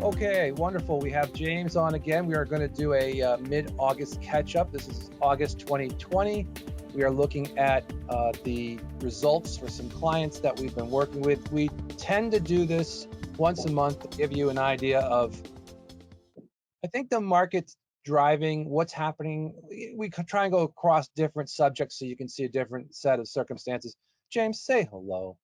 Okay, wonderful. We have James on again. We are going to do a mid-August catch-up. This is August 2020. We are looking at the results for some clients that we've been working with. We tend to do this once a month to give you an idea of, I think, the market's driving, what's happening. We could try and go across different subjects so you can see a different set of circumstances. James, say hello.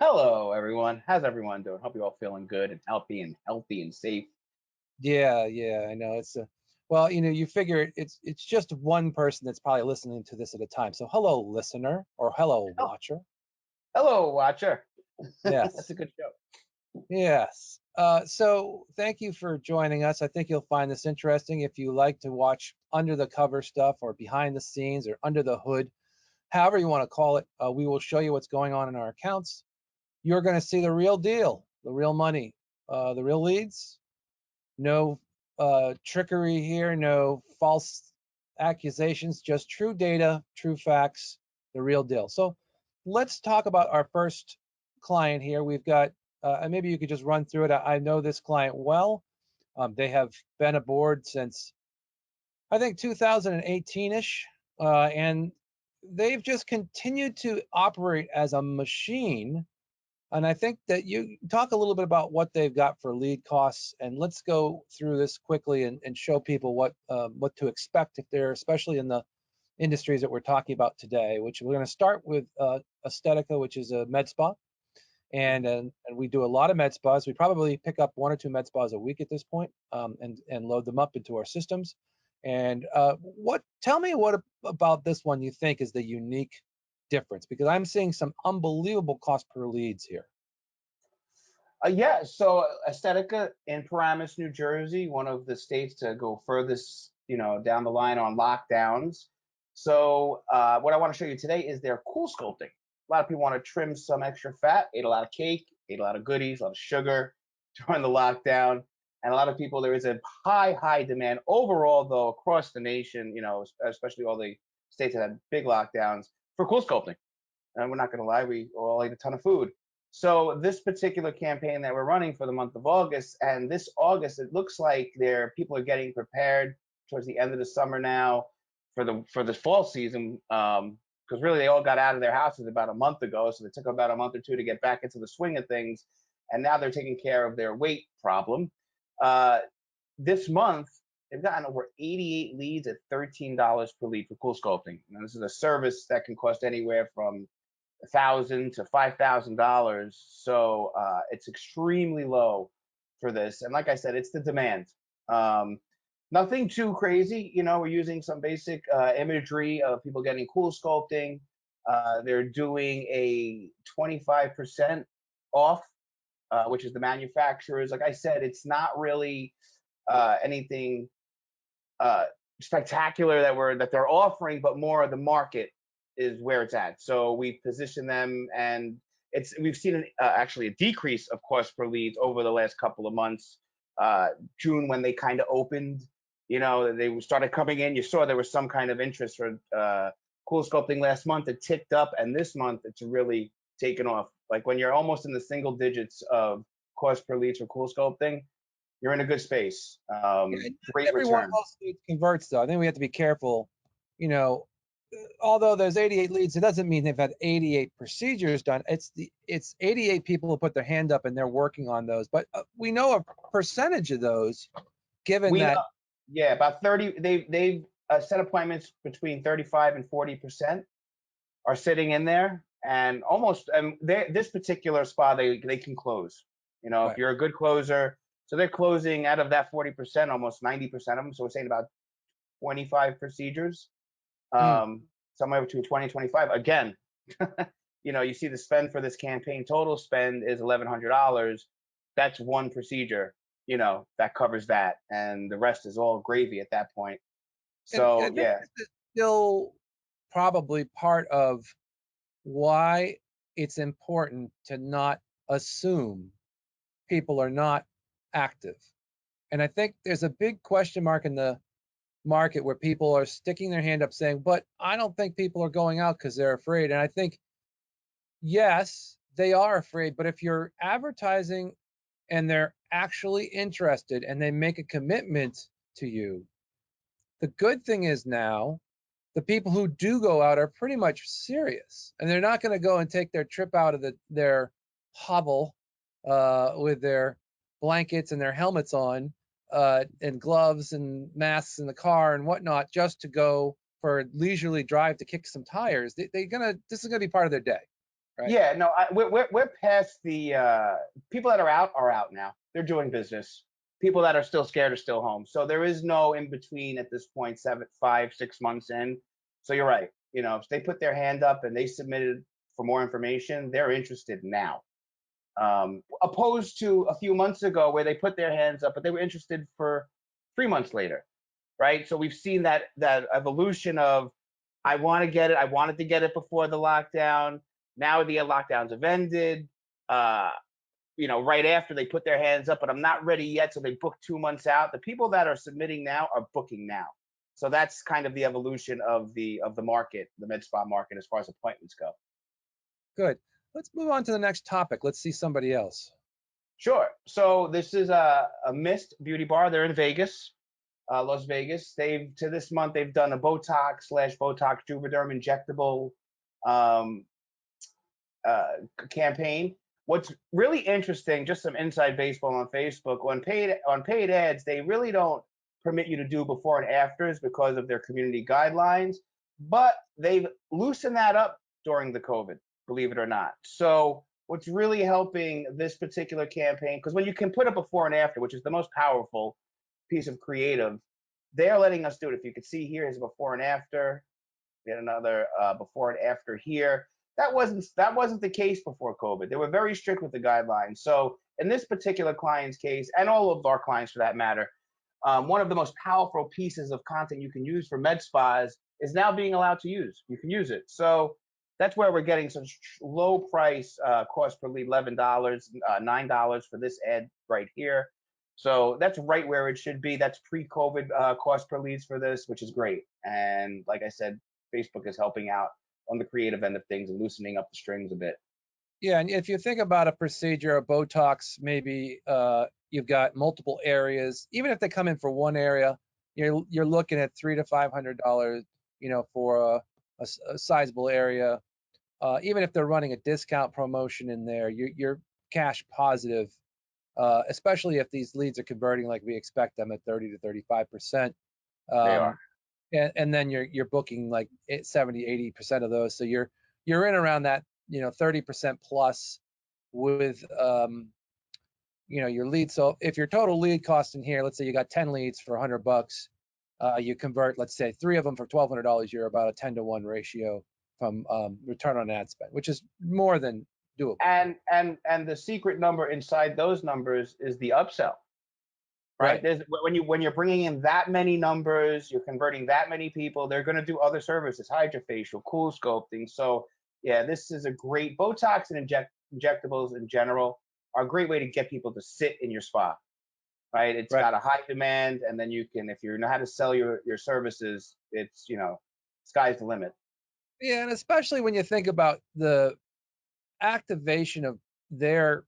Hello, everyone. How's everyone doing? Hope you're all feeling good and healthy and safe. Yeah, I know. Well, you figure it's just one person that's probably listening to this at a time. So hello, listener, or hello, Oh, watcher. hello, watcher. That's Yes, a good show. yes. So thank you for joining us. I think you'll find this interesting. If you like to watch under the cover stuff or behind the scenes or under the hood, however you want to call it, we will show you what's going on in our accounts. You're going to see the real deal, the real money, the real leads. No trickery here, no false accusations, just true data, true facts, the real deal. So let's talk about our first client here. We've got, and maybe you could just run through it. I know this client well. They have been aboard since, I think, 2018-ish, and they've just continued to operate as a machine. And I think that you talk a little bit about what they've got for lead costs, and let's go through this quickly and show people what to expect if they're, especially in the industries that we're talking about today. Which we're going to start with Aesthetica, which is a med spa, and we do a lot of med spas. We probably pick up one or two med spas a week at this point, and load them up into our systems. And tell me what about this one you think is the unique difference, because I'm seeing some unbelievable cost per leads here. Yeah, so Aesthetica in Paramus, New Jersey, one of the states to go furthest, down the line on lockdowns. So what I want to show you today is their cool sculpting. A lot of people want to trim some extra fat, ate a lot of cake, ate a lot of goodies, a lot of sugar during the lockdown. And a lot of people, there is a high demand overall, though, across the nation, especially all the states that had big lockdowns for cool sculpting. And we're not going to lie, we all ate a ton of food. So this particular campaign that we're running for the month of August, and this August, it looks like people are getting prepared towards the end of the summer now for the fall season. Because really they all got out of their houses about a month ago, so it took about a month or two to get back into the swing of things, and now they're taking care of their weight problem. Uh, this month they've gotten over 88 leads at $13 per lead for cool sculpting. Now, this is a service that can cost anywhere from $1,000 to $5,000. So it's extremely low for this. And like I said, it's the demand. Um, Nothing too crazy. We're using some basic imagery of people getting cool sculpting. They're doing a 25% off, which is the manufacturers. Like I said, it's not really anything uh, spectacular that they're offering, but more of the market is where it's at. So we position them, and we've seen actually a decrease of cost per leads over the last couple of months. June, when they kind of opened, they started coming in. You saw there was some kind of interest for cool sculpting last month. It ticked up, and this month it's really taken off. Like when you're almost in the single digits of cost per leads for cool sculpting, you're in a good space. Yeah, and not Great every one of return. those leads converts, though. I think we have to be careful. You know, Although there's 88 leads, it doesn't mean they've had 88 procedures done. It's 88 people who put their hand up and they're working on those. But we know a percentage of those, given We know, that. yeah, about 30. They've set appointments between 35 and 40% are sitting in there, and almost this particular spa they can close. If Right. you're a good closer, so they're closing out of that 40%, almost 90% of them. So we're saying about 25 procedures, Mm. somewhere between 20 and 25. Again, you see the spend for this campaign. Total spend is $1,100. That's one procedure. That covers that, and the rest is all gravy at that point. And I So think yeah, this is still probably part of why it's important to not assume people are not active. And I think there's a big question mark in the market where people are sticking their hand up saying, but I don't think people are going out because they're afraid. And I think, yes, they are afraid, but if you're advertising and they're actually interested and they make a commitment to you, the good thing is now the people who do go out are pretty much serious, and they're not going to go and take their trip out of their hovel with their blankets and their helmets on, and gloves and masks in the car and whatnot, just to go for a leisurely drive to kick some tires. They're gonna This is gonna be part of their day, right? Yeah, no, we're past the people that are out now. They're doing business. People that are still scared are still home. So there is no in between at this point, 5, 6 months in. So you're right. If they put their hand up and they submitted for more information, they're interested now. Opposed to a few months ago where they put their hands up, but they were interested for 3 months later, right? So we've seen that evolution of I want to get it. I wanted to get it before the lockdown. Now the lockdowns have ended. Uh, right after they put their hands up, but I'm not ready yet. So they book 2 months out. The people that are submitting now are booking now. So that's kind of the evolution of the market, the med spa market, as far as appointments go. Good. Let's move on to the next topic. Let's see somebody else. Sure. So this is a Mist Beauty Bar. They're in Vegas, Las Vegas. They've to this month they've done a Botox Juvederm injectable um, uh, campaign. What's really interesting, just some inside baseball on Facebook, on paid ads, they really don't permit you to do before and afters because of their community guidelines, but they've loosened that up during the COVID, believe it or not. So what's really helping this particular campaign, because when you can put a before and after, which is the most powerful piece of creative, they're letting us do it. If you could see here is before and after, get another before and after here. That wasn't the case before COVID. They were very strict with the guidelines. So in this particular client's case, and all of our clients for that matter, one of the most powerful pieces of content you can use for med spas is now being allowed to use. You can use it. So that's where we're getting such low price cost per lead, $11, $9 for this ad right here. So that's right where it should be. That's pre-COVID cost per leads for this, which is great. And like I said, Facebook is helping out on the creative end of things and loosening up the strings a bit. Yeah, and if you think about a procedure, a Botox, maybe you've got multiple areas. Even if they come in for one area, you're looking at $300 to $500, for a sizable area. Even if they're running a discount promotion in there, you're cash positive, especially if these leads are converting like we expect them at 30 to 35%. They are. Um, and then you're booking like 70, 80% of those. So you're in around that, 30% plus with your lead. So if your total lead cost in here, let's say you got 10 leads for $100, you convert, let's say, three of them for $1,200, you're about a 10-to-1 ratio from return on ad spend, which is more than doable. And the secret number inside those numbers is the upsell, right? Right. When you're bringing in that many numbers, you're converting that many people. They're going to do other services, hydrofacial, cool sculpting. So yeah, this is a great Botox and injectables in general are a great way to get people to sit in your spa, right? It's Right. got a high demand, and then you can, if you know how to sell your services, it's sky's the limit. Yeah, and especially when you think about the activation of their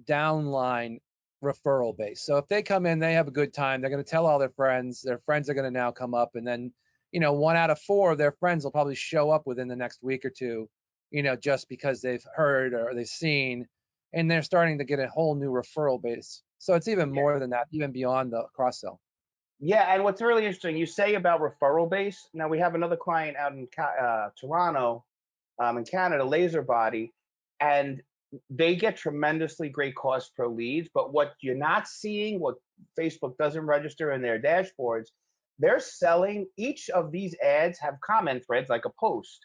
downline referral base. So if they come in, they have a good time, they're going to tell all their friends. Their friends are going to now come up, and then, one out of four of their friends will probably show up within the next week or two, just because they've heard or they've seen, and they're starting to get a whole new referral base. So it's even more than that, even beyond the cross sell. Yeah, and what's really interesting, you say about referral base. Now we have another client out in Toronto, in Canada, Laser Body, and they get tremendously great cost per leads. But what you're not seeing, what Facebook doesn't register in their dashboards, they're selling each of these ads have comment threads like a post.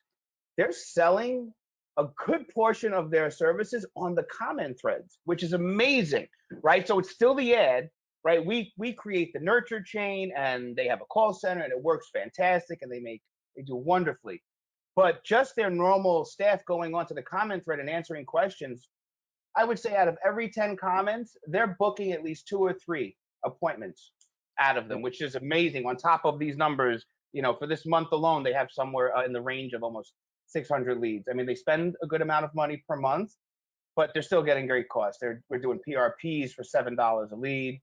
They're selling a good portion of their services on the comment threads, which is amazing, right? So it's still the ad, right? We create the nurture chain, and they have a call center, and it works fantastic, and they do wonderfully. But just their normal staff going onto the comment thread and answering questions, I would say out of every 10 comments, they're booking at least two or three appointments out of Yeah. them, which is amazing. On top of these numbers, for this month alone, they have somewhere in the range of almost 600 leads. I mean, they spend a good amount of money per month, but they're still getting great costs. We're doing PRPs for $7 a lead,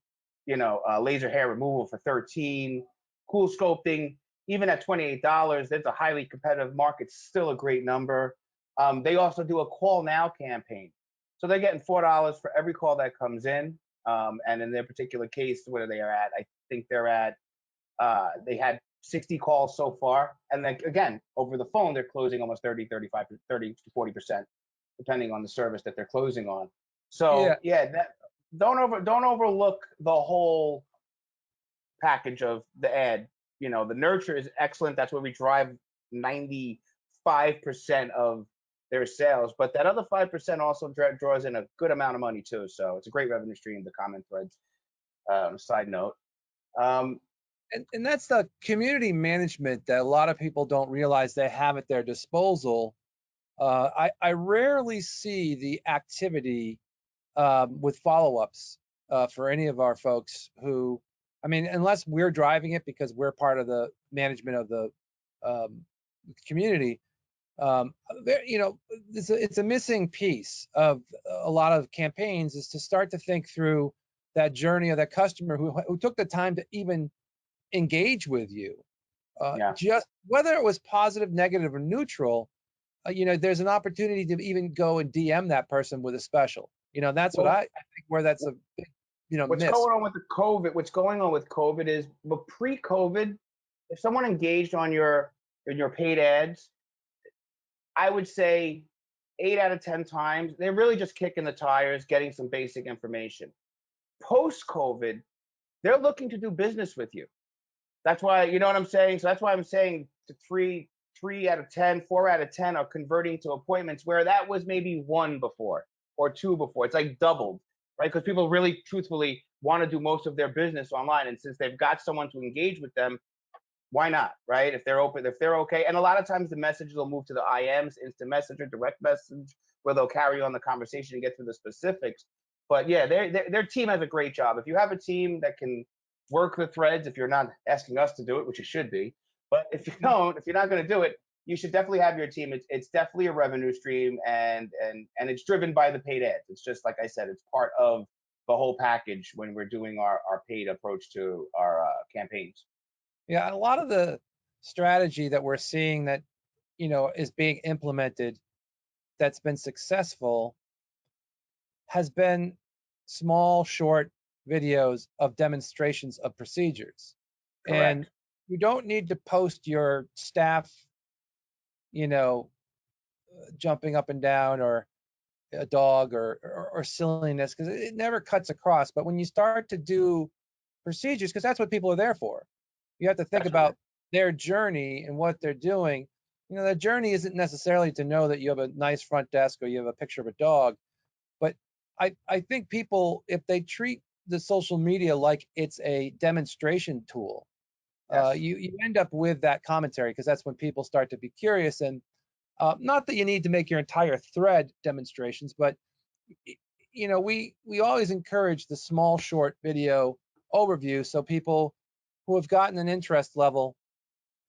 laser hair removal for 13, cool sculpting. Even at $28, that's a highly competitive market, still a great number. They also do a call now campaign. So they're getting $4 for every call that comes in. And in their particular case, where they are at, I think they had 60 calls so far. And then again, over the phone, they're closing almost 30, 35, 30 to 40%, depending on the service that they're closing on. Yeah, So yeah, don't overlook the whole package of the ad. The nurture is excellent. That's where we drive 95% of their sales. But that other 5% also draws in a good amount of money too. So it's a great revenue stream, the comment threads. Side note. Um, and that's the community management that a lot of people don't realize they have at their disposal. I rarely see the activity with follow-ups for any of our folks who, I mean, unless we're driving it because we're part of the management of the um, community, you know, it's a missing piece of a lot of campaigns is to start to think through that journey of that customer who took the time to even engage with you. yeah. Just whether it was positive, negative, or neutral, there's an opportunity to even go and DM that person with a special. That's what I Well, think where that's a big, what's miss. going on with the COVID? What's going on with COVID is, but pre-COVID, if someone engaged on your paid ads, I would say 8 out of 10 times they're really just kicking the tires, getting some basic information. Post-COVID, they're looking to do business with you. That's why, you know what I'm saying? So that's why I'm saying to three out of 10, 4 out of 10 are converting to appointments where that was maybe one before or two before. It's like doubled, right? Because people really truthfully want to do most of their business online. And since they've got someone to engage with them, why not, right? If they're open, if they're okay. And a lot of times the messages will move to the IMs, instant message or direct message, where they'll carry on the conversation and get to the specifics. But yeah, their team has a great job. If you have a team that can work the threads, if you're not asking us to do it, which you should be, but if you don't, if you're not going to do it, you should definitely have your team. It's definitely a revenue stream, and it's driven by the paid ads. It's just like I said, it's part of the whole package when we're doing our paid approach to our campaigns. Yeah, a lot of the strategy that we're seeing that is being implemented that's been successful has been small, short videos of demonstrations of procedures. And Correct. you don't need to post your staff, you know, jumping up and down or a dog or silliness because it never cuts across. But when you start to do procedures, because that's what people are there for, you have to think That's right. about their journey and what they're doing. Their journey isn't necessarily to know that you have a nice front desk or you have a picture of a dog, but I think people, if they treat the social media like it's a demonstration tool, Yes. you end up with that commentary because that's when people start to be curious. And not that you need to make your entire thread demonstrations, but we always encourage the small short video overview so people who have gotten an interest level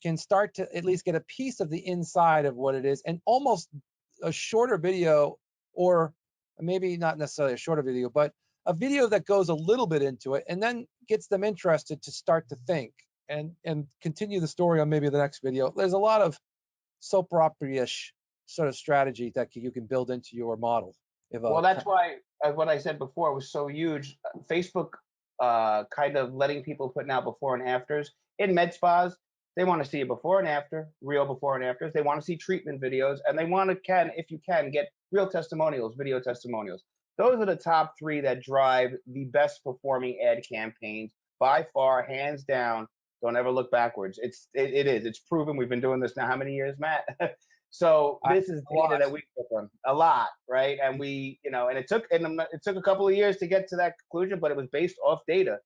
can start to at least get a piece of the inside of what it is, and almost a shorter video, or maybe not necessarily a shorter video, but a video that goes a little bit into it and then gets them interested to start to think and continue the story on maybe the next video. There's a lot of soap opera-ish sort of strategy that you can build into your model. If Well, that's why what I said before was so huge. Facebook kind of letting people putting out before and afters in med spas. They want to see a before and after, real before and afters. They want to see treatment videos, and they want to if you can, get real testimonials, video testimonials. Those are the top three that drive the best performing ad campaigns by far, hands down. Don't ever look backwards. It is. It's proven. We've been doing this now how many years, Matt? So I, this is a data lot. that we took on a lot, right? And and it took a couple of years to get to that conclusion, but it was based off data.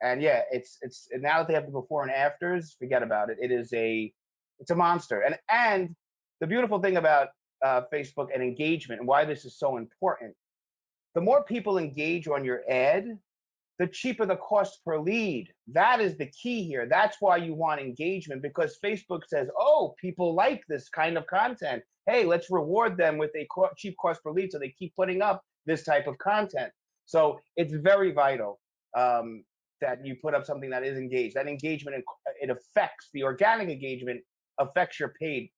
And yeah, it's now that they have the before and afters, forget about it. It's a monster. And the beautiful thing about Facebook and engagement and why this is so important, the more people engage on your ad, the cheaper the cost per lead. That is the key here. That's why you want engagement, because Facebook says, oh, people like this kind of content. Hey, let's reward them with a cheap cost per lead so they keep putting up this type of content. So it's very vital that you put up something that is engaged. That engagement, it affects the organic engagement, affects your paid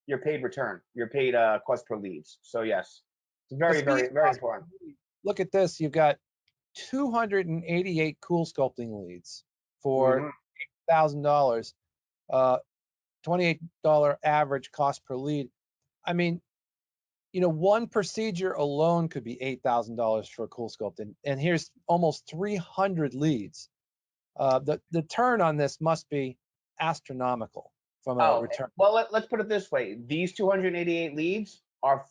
return, your paid cost per leads. So yes, it's But very, speaking very, of very cost per important. lead, look at this. You've got 288 cool sculpting leads for Hmm. $1,000, $28 average cost per lead. I mean, one procedure alone could be $8,000 for a cool sculpt, and here's almost 300 leads. The turn on this must be astronomical from a Oh, return. well, let's put it this way. These 288 leads are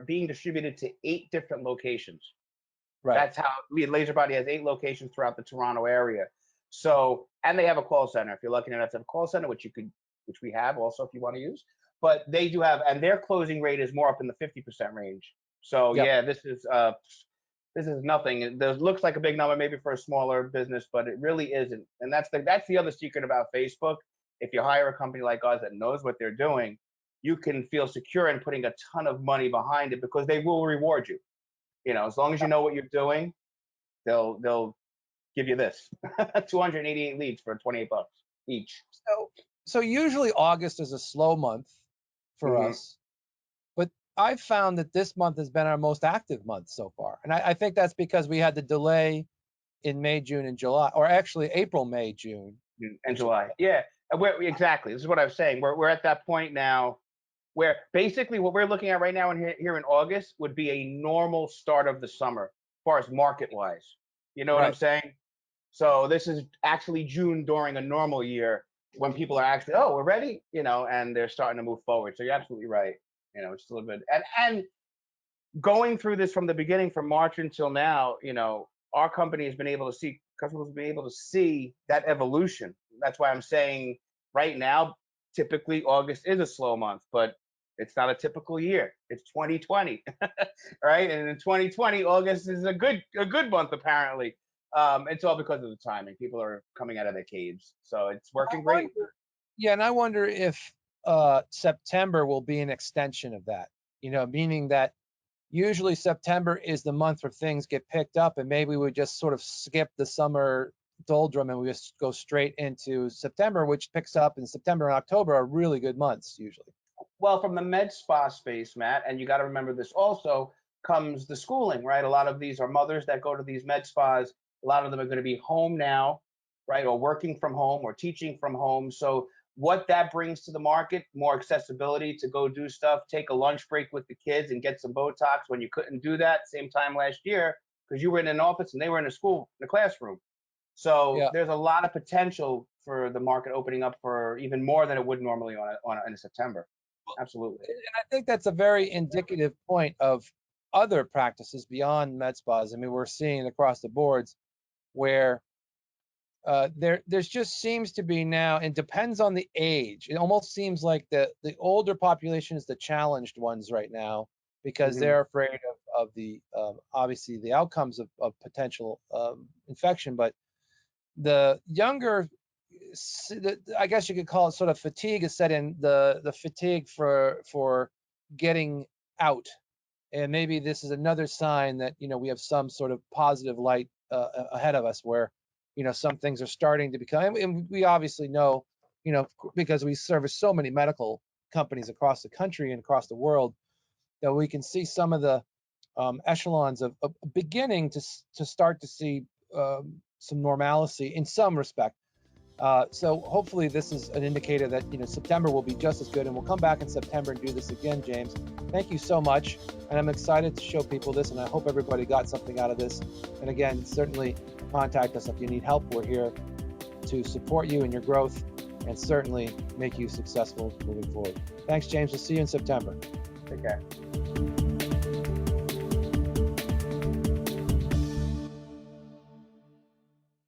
being distributed to 8 different locations. Right. That's how Laser Body has 8 locations throughout the Toronto area. So, and they have a call center. If you're lucky enough to have a call center, which we have also if you want to use. But they do have, and their closing rate is more up in the 50% range. So Yep. yeah, this is nothing. It looks like a big number maybe for a smaller business, but it really isn't. And that's the other secret about Facebook. If you hire a company like us that knows what they're doing, you can feel secure in putting a ton of money behind it because they will reward you. As long as you know what you're doing, they'll give you this 288 leads for 28 bucks each. So usually August is a slow month for Hmm. us, but I've found that this month has been our most active month so far, and I think that's because we had the delay in May, June, and July, or actually April, May, June, And and July. July, yeah. Exactly. This is what I was saying. We're at that point now where basically what we're looking at right now and here in August would be a normal start of the summer as far as market wise. You know what I'm Right. saying? So this is actually June during a normal year when people are actually, oh, we're ready, and they're starting to move forward. So you're absolutely right. It's a little bit, and going through this from the beginning, from March until now, our company has been able to see, customers have been able to see that evolution. That's why I'm saying right now, typically August is a slow month, but it's not a typical year. It's 2020, right? And in 2020, August is a good month apparently. It's all because of the timing. People are coming out of their caves, so it's I working great. wonder, yeah, and I wonder if September will be an extension of that. Meaning that usually September is the month where things get picked up, and maybe we just sort of skip the summer doldrum and we just go straight into September, which picks up, and September and October are really good months usually. Well, from the med spa space, Matt, and you got to remember this also comes the schooling, right? A lot of these are mothers that go to these med spas. A lot of them are going to be home now, right? Or working from home or teaching from home. So, what that brings to the market, more accessibility to go do stuff, take a lunch break with the kids and get some Botox when you couldn't do that same time last year because you were in an office and they were in a school, in a classroom. So, Yeah. there's a lot of potential for the market opening up for even more than it would normally in a September. Absolutely. And I think that's a very indicative point of other practices beyond med spas. I mean, we're seeing across the boards where there's just seems to be now, and depends on the age. It almost seems like the older population is the challenged ones right now because Hmm. they're afraid of the obviously the outcomes of potential infection. But the younger, I guess you could call it sort of fatigue is set in, the fatigue for getting out, and maybe this is another sign that we have some sort of positive light ahead of us where some things are starting to become, and we obviously know, because we service so many medical companies across the country and across the world, that we can see some of the echelons of beginning to start to see some normalcy in some respect. So hopefully this is an indicator that September will be just as good, and we'll come back in September and do this again, James. Thank you so much, and I'm excited to show people this, and I hope everybody got something out of this. And again, certainly contact us if you need help. We're here to support you in your growth and certainly make you successful moving forward. Thanks, James. We'll see you in September. Take care.